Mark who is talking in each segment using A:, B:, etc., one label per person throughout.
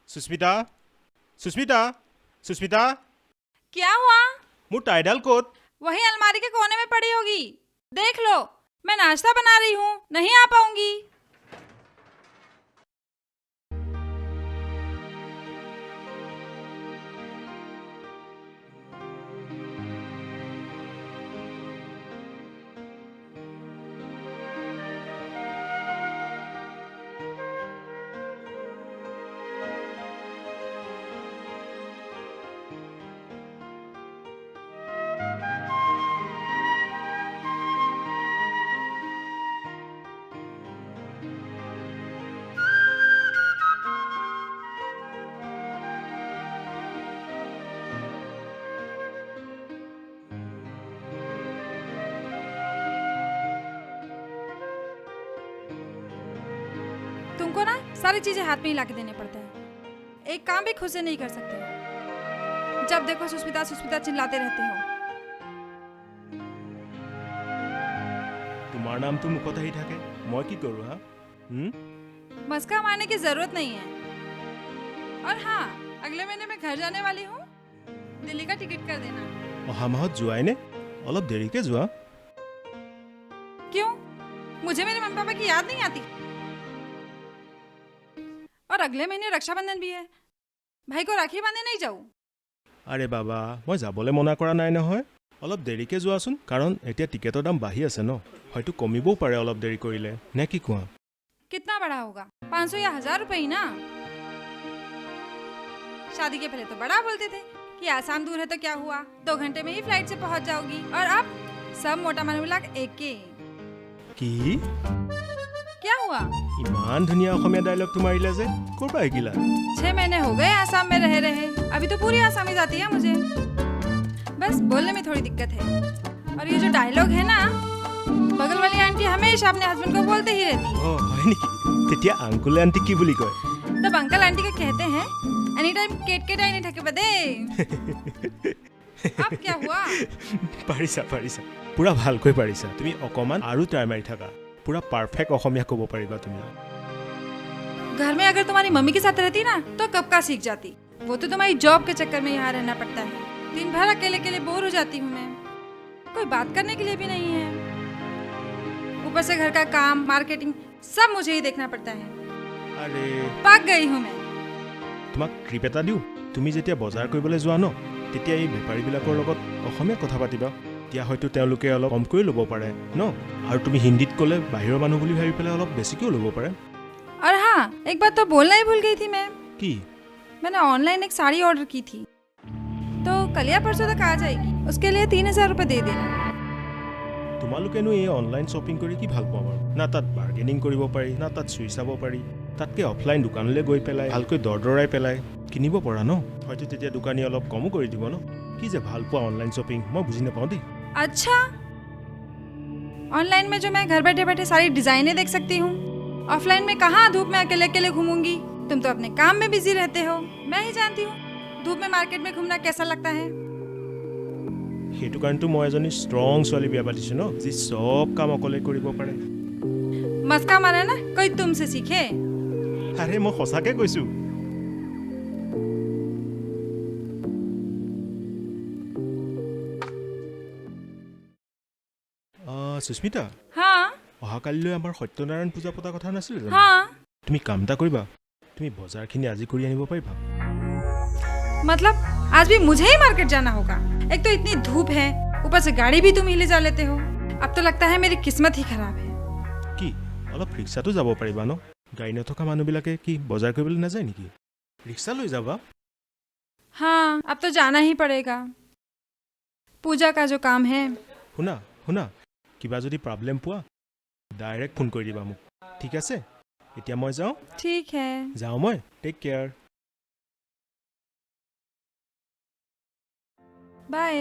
A: सुस्मिता सुस्मिता सुस्मिता
B: क्या हुआ?
A: मुझ टाइडल कोट
B: वही अलमारी के कोने में पड़ी होगी, देख लो। मैं नाश्ता बना रही हूँ, नहीं आ पाऊंगी। तुमको ना सारी चीजें हाथ में ही लाके देने पड़ते हैं, एक काम भी खुद से नहीं कर सकते। जब देखो सुस्मिता सुस्मिता चिल्लाते रहते हो।
A: तुम्हार नाम तो मुखत ही থাকে मैं की करूँ हाँ
B: मस्का मारने की जरूरत नहीं है। और हाँ, अगले महीने मैं घर जाने वाली हूँ, दिल्ली का टिकट कर देना।
A: অহা মাহত যোৱাই নে অলপ দেৰিকে যোৱা
B: क्यों? मुझे मेरे मम्मी पापा की याद नहीं आती? और अगले महीने रक्षाबंधन भी है, भाई को राखी बांधे नहीं जाऊँ?
A: আৰে বাবা মই যাবলৈ মনা কৰা নাই নহয় অলপ দেৰিকে যোৱাচোন কাৰণ এতিয়া টিকেটৰ দাম বাঢ়ি আছে ন হয়তো কমিবও পাৰে অলপ দেৰি কৰিলে নে কি কোৱা
B: कितना बड़ा होगा, 500 या 1000 रुपए ही ना। शादी के पहले तो बड़ा बोलते थे कि आसाम दूर है तो क्या हुआ, 2 घंटे में ही फ्लाइट से पहुंच जाओगी। और अब सब मोटा मन मिला एक के।
A: কি
B: क्या हुआ?
A: ইমান ধুনীয়া অসমীয়া ডায়লগটো মাৰিলে যে ক'ৰ পৰা শিকিলা
B: 6 महीने हो गए आसाम में रहे रहे, अभी तो पूरी आसामी आती है मुझे, बस बोलने में थोड़ी दिक्कत है। और ये जो डायलॉग है ना, बगल वाली आंटी हमेशा अपने हस्बैंड को बोलते ही रहती है।
A: অ হয় নেকি তেতিয়া আংকুলে আন্টি কি বুলি কয়
B: तब अंकल आंटी को कहते हैं एनी टाइम केट केट आई नहीं ठके बदे। अब क्या हुआ?
A: পাৰিছা পাৰিছা পুৰা ভালকৈ পাৰিছা তুমি অকমান আৰু ট্ৰাই মাৰি থাকা পুৰা পাৰফেক্ট অসমীয়া ক'ব পাৰিবা তুমি
B: घर में अगर तुम्हारी मम्मी के साथ रहती ना तो कब का सीख जाती। वो तो तुम्हारी जॉब के चक्कर में यहाँ रहना पड़ता है, दिन भर अकेले अकेले बोर हो जाती हूँ मैं, कोई बात करने के लिए भी नहीं है। ऊपर से घर का काम, मार्केटिंग सब मुझे ही देखना पड़ता है।
A: আৰে
B: पक गई हूँ मैं।
A: তোমাক ট্ৰিপ এটা দিওঁ তুমি যেতিয়া বজাৰ কৰিবলৈ যোৱা ন তেতিয়া এই বেপাৰীবিলাকৰ লগত অসমীয়া কথা পাতিবা তেতিয়া হয়তো তেওঁলোকে অলপ কমকৈ ল'ব পাৰে ন আৰু তুমি হিন্দীত ক'লে বাহিৰৰ মানুহ বুলি ভাবি পেলাই অলপ বেছিকৈও ল'ব পাৰে
B: और हाँ, एक बात तो बोलना ही भूल गई थी मैं,
A: কি
B: मैंने ऑनलाइन एक साड़ी ऑर्डर की थी, तो कल या परसों तक आ जाएगी। उसके लिए 3000 रुपये दे देना।
A: তোমালোকেনো এই অনলাইন শ্বপিং কৰি কি ভাল পোৱা বাৰু না তাত বাৰ্গেনিং কৰিব পাৰি না তাত চুই চাব পাৰি তাতকৈ অফলাইন দোকানলৈ গৈ পেলাই ভালকৈ দৰ দৰাই পেলাই কিনিব পৰা ন হয়তো তেতিয়া দোকানী অলপ কমো কৰি দিব ন কি যে ভাল পোৱা অনলাइन শ্বপিং মই বুজি নাপাওঁ দেই
B: अच्छा, ऑनलाइन में जो मैं घर बैठे बैठे सारी डिजाइनें देख सकती हूँ, ऑफलाइन में कहाँ धूप में अकेले अकेले घूमूंगी। तुम तो अपने काम में बिजी रहते हो, मैं ही जानती हूँ धूप में मार्केट में घूमना कैसा लगता है।
A: সেইটো কাৰণেতো মই এজনী ষ্ট্ৰং ছোৱালী বিয়া পাতিছোঁ ন যি চব কাম অকলে কৰিব পাৰে
B: मस्का मारा ना कोई तुमसे सीखे।
A: আৰে মই সঁচাকৈ কৈছোঁ সুস্মিতা
B: हाँ
A: অহাকালিলৈ আমাৰ সত্যনাৰায়ণ পূজা পতা কথা নাছিলে জানো
B: हाँ,
A: তুমি কাম এটা কৰিবা তুমি বজাৰখিনি আজি কৰি আনিব পাৰিবা
B: मतलब आज भी मुझे ही मार्केट जाना होगा। एक तो इतनी धूप है, ऊपर से गाड़ी भी तुम ही ले जा लेते हो। अब तो लगता है मेरी किस्मत ही खराब है।
A: কি অলপ ৰিক্সাতো যাব পাৰিবা ন গাড়ী নথকা মানুহবিলাকে কি বজাৰ কৰিবলৈ নাযায় নেকি ৰিক্সা লৈ যাবা
B: हाँ, अब तो जाना ही पड़ेगा, पूजा का जो काम है।
A: শুনা শুনা কিবা যদি প্ৰব্লেম পোৱা ডাইৰেক্ট ফোন কৰি দিবা মোক ঠিক আছে এতিয়া মই যাওঁ
B: ठीक है,
A: যাওঁ মই টেক কেয়াৰ
B: बाय।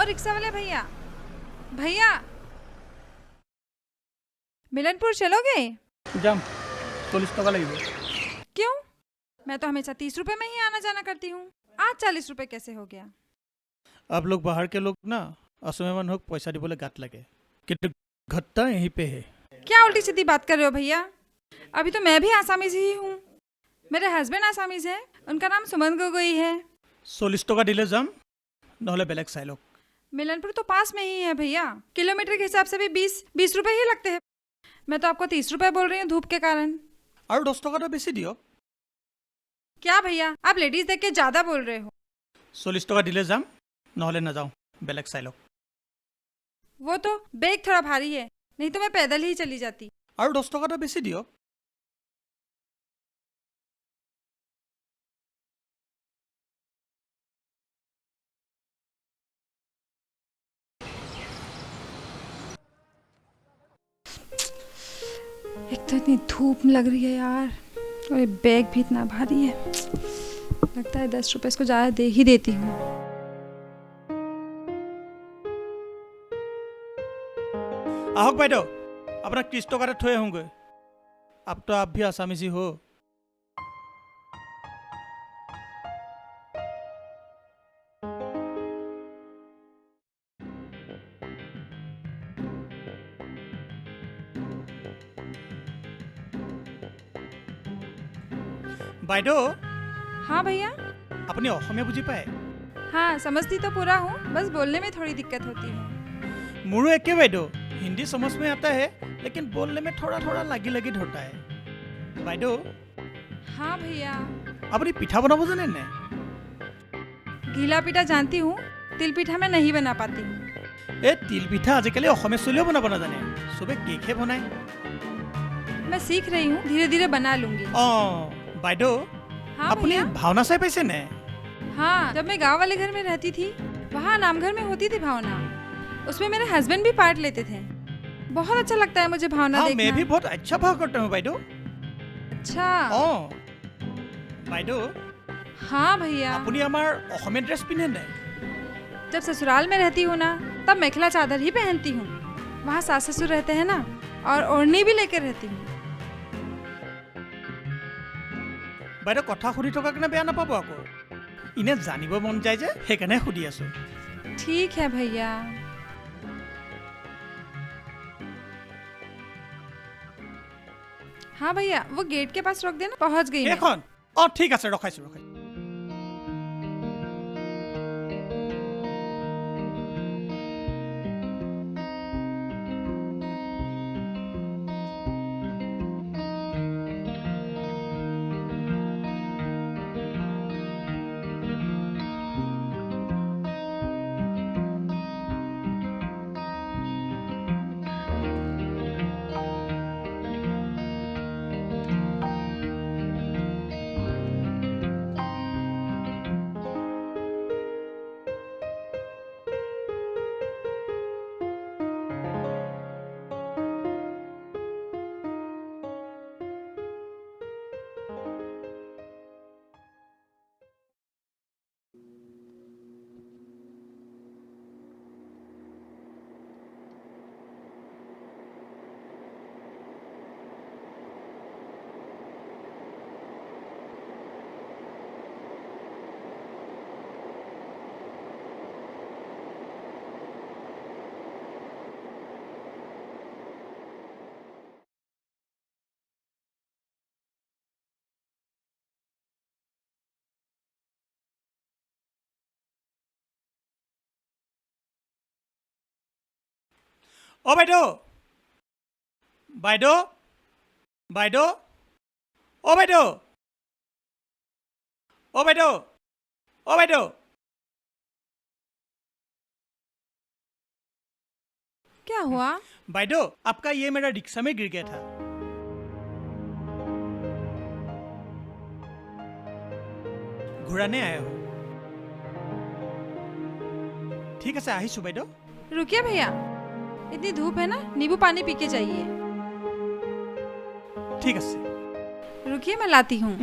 B: रिक्शा वाले भैया, भैया मिलनपुर चलोगे?
C: जाम 40 টাকা লাগিব।
B: क्यों? मैं तो हमेशा 30 रुपए में ही आना जाना करती हूँ, आज 40 रुपए कैसे हो गया?
C: आप लोग बाहर के लोग ना असमय মানুহক পইচা দিবলৈ গাত লাগে, কিন্তু घटता यहीं पे है।
B: क्या उल्टी सीधी बात कर रहे हो भैया? अभी तो मैं भी आसामी से ही हूँ। मेरे हस्बैंड आसामी से, उनका नाम सुमन गोगोई है।
C: 40 টাকা দিলে যাম, নহলে বেলেগ চাই লওক।
B: मिलनपुर तो पास में ही है भैया, किलोमीटर के हिसाब से भी 20 रुपए ही लगते हैं। मैं तो आपको 30 रुपए बोल रही हूँ धूप के कारण।
C: আৰু 10 টাকাটা বেছি দিয়ক।
B: क्या भैया, आप लेडीज देख के ज्यादा बोल रहे हो।
C: 40 টাকা দিলে যাম, নহলে নাযাওঁ, বেলেগ চাই লওক।
B: वो तो बैग थोड़ा भारी है, नहीं तो मैं पैदल ही चली जाती।
C: আৰু 10 টাকাটা বেছি দিয়ক।
B: एक तो इतनी धूप लग रही है यार, और ये बैग भी इतना भारी है। लगता है 10 रुपए इसको ज्यादा दे ही देती हूँ।
C: আহক বাইদেউ, আপোনাক 30 টাকাতে থৈ আহোঁগৈ। अब तो आप भी आसामी सी हो। বাইদেউ,
B: हाँ भैया।
C: আপুনি অসমীয়া বুজি পায়?
B: हाँ समझती तो पूरा हूँ, बस बोलने में थोड़ी दिक्कत होती है।
C: मोरू एके বাইদেউ, हिंदी समझ में आता है लेकिन बोलने में थोड़ा थोड़ा लगी लगी ढोता है। বাইদেউ,
B: हाँ भैया।
C: আপুনি পিঠা বনাব জানে নে?
B: गीला पीठा जानती हूँ, तिल पीठा मैं नहीं बना पाती हूँ।
C: এই তিল পিঠা আজিকালি অসমীয়া চলিও বনাব নাজানে, চবে কেকহে বনায়।
B: मैं सीख रही हूँ, धीरे धीरे बना लूंगी।
C: বাইদেউ,
B: हाँ
C: আপুনি
B: भैया।
C: ভাওনা চাই পাইছে নে?
B: हाँ, जब मैं गांव वाले घर में रहती थी, वहाँ नामघर में होती थी भावना। उसमें मेरे हस्बैंड भी पार्ट लेते थे। बहुत अच्छा लगता है मुझे भावना
C: हाँ,
B: देखना।
C: मैं भी बहुत अच्छा भाव करता हूँ বাইদেউ।
B: अच्छा।
C: বাইদেউ,
B: हाँ भैया।
C: আপুনি আমাৰ অসমীয়া ড্ৰেছ পিন্ধে নে?
B: जब ससुराल में रहती हूँ ना, तब मेखला चादर ही पहनती हूँ। वहाँ सास ससुर रहते हैं ना, और ओढ़नी भी लेकर रहती हूँ।
C: বাইদেউ, কথা সুধি থকাৰ কাৰণে বেয়া নাপাব আকৌ। ইনে জানিব মন যায় যে, সেইকাৰণে সুধি আছোঁ।
B: ठीक है भैया। हाँ भैया, वो गेट के पास रोक देना, पहुँच गई मैं।
C: এইখন ঠিক আছে, ৰখাইছোঁ। বাইদেউ, বাইদেউ, বাইদেউ, বাইদেউ, বাইদেউ, বাইদেউ।
B: क्या हुआ?
C: বাইদেউ, आपका ये मेरा रिक्शा में गिर गया था। घुराने आया हूँ। ठीक है, আহিছোঁ বাইদেউ।
B: रुकिए भैया, इतनी धूप है ना, नींबू पानी पी के जाइए।
C: ঠিক আছে।
B: रुकिए, मैं लाती हूँ।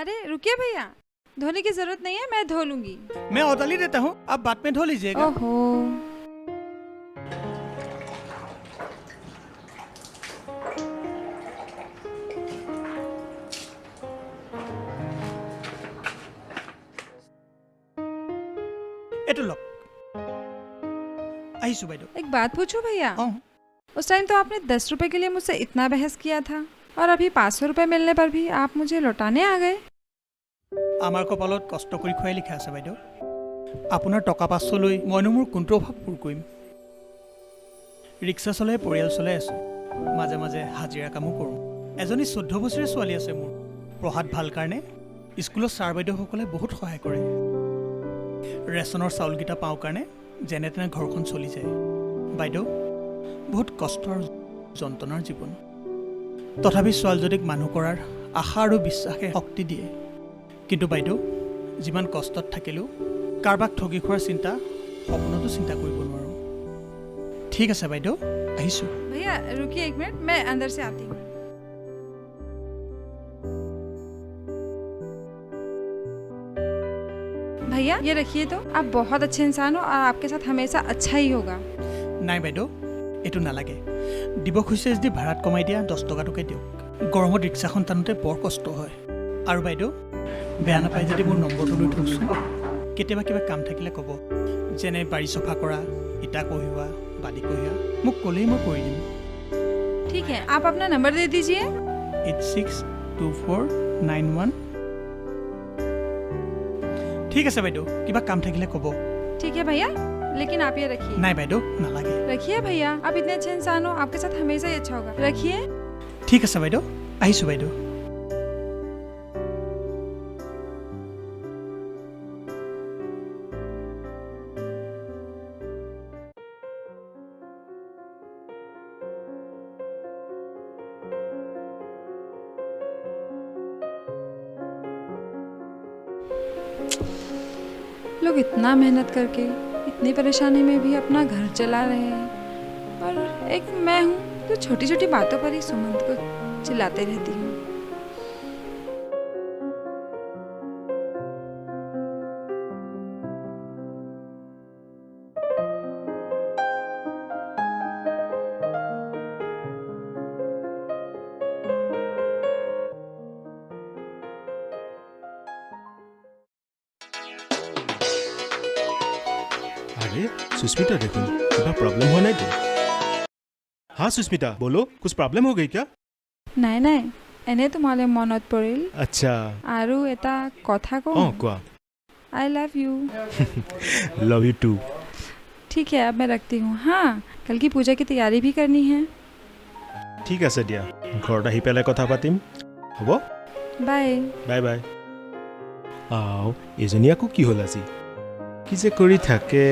B: अरे रुकिए भैया, धोने की जरूरत नहीं है, मैं धो लूंगी।
C: मैं औदली देता हूँ, आप बाद में धो लीजिएगा।
B: ओहो,
C: এইটো লওক। আহিছোঁ বাইদেউ।
B: एक बात पूछूं भैया?
C: অঁ
B: उस टाइम तो आपने 10 रुपए के लिए मुझसे इतना बहस किया था, और अभी 500 रुपए मिलने पर भी आप मुझे लौटाने आ गए।
C: আমাৰ কপালত কষ্ট কৰি খুৱাই লিখা আছে বাইদেউ। আপোনাৰ টকা 500 লৈ মইনো মোৰ কোনটো অভাৱ পূৰ কৰিম? ৰিক্সা চলাই পৰিয়াল চলাই আছোঁ, মাজে মাজে হাজিৰা কামো কৰোঁ। এজনী 14 বছৰীয়া ছোৱালী আছে মোৰ। পঢ়াত ভাল কাৰণে স্কুলত ছাৰ বাইদেউসকলে বহুত সহায় কৰে। ৰেচনৰ চাউলকেইটা পাওঁ কাৰণে যেনে তেনে ঘৰখন চলি যায়। বাইদেউ, বহুত কষ্ট আৰু যন্ত্ৰণাৰ জীৱন। তথাপি ছোৱালীজনীক মানুহ কৰাৰ আশা আৰু বিশ্বাসে শক্তি দিয়ে। কিন্তু বাইদেউ, যিমান কষ্টত থাকিলেও কাৰোবাক ঠগি খোৱাৰ চিন্তা সপোনতো চিন্তা কৰিব নোৱাৰোঁ। ঠিক আছে বাইদেউ, আহিছোঁ।
B: भैया रुकिए 1 मिनट, मैं अंदर से आती हूँ। भैया ये रखिए, तो आप बहुत अच्छे इंसान हो और आपके साथ हमेशा अच्छा ही होगा।
C: নাই বাইদেউ, এইটো নালাগে। দিব খুজিছে যদি ভাড়াত কমাই দিয়া 10 টকাটোকে দিয়ক। গৰমত ৰিক্সাখন টানোতে বৰ কষ্ট হয়। আৰু বাইদেউ, বেয়া নাপায় যদি মোৰ নম্বৰটো লৈ থওকচোন। কেতিয়াবা কিবা কাম থাকিলে ক'ব, যেনে বাৰী চফা কৰা, ইটা কঢ়িওৱা, বালি কঢ়িওৱা, মোক ক'লেই মই কৰি দিম।
B: ठीक है, आप अपना नंबर दे दीजिए।
C: 862491। ঠিক আছে বাইদেউ, কিবা কাম থাকিলে ক'ব।
B: ठीक है भैया, लेकिन आप ये रखिए।
C: নাই বাইদেউ, নালাগে।
B: रखिए भैया, आप इतने अच्छे इंसान हो, आपके साथ हमेशा ही अच्छा होगा। रखिए।
C: ঠিক আছে বাইদেউ, আহিছোঁ বাইদেউ।
B: लोग इतना मेहनत करके इतनी परेशानी में भी अपना घर चला रहे हैं, और एक मैं हूँ जो छोटी छोटी बातों पर ही सुमंत को चिल्लाते रहती हूँ।
A: अरे सुष्मिता, देखो क्या प्रॉब्लम होना है तो? हाँ सुष्मिता, बोलो, कुछ प्रॉब्लम हो गई क्या?
B: নাই নাই, এনে তোমালৈ মনত পৰিল
A: अच्छा,
B: আৰু এটা কথা কওঁ।
A: क्या?
B: I love you.
A: Love you too.
B: ठीक है, अब मैं रखती हूँ। हाँ, कल की पूजा की तैयारी भी करनी है।
A: ঠিক আছে দিয়া, ঘৰত আহি পেলাই কথা পাতিম, হ'ব?
B: बाय।
A: Bye bye. আও, এজনী আকৌ কি হ'ল আজি? কি যে কৰি থাকে।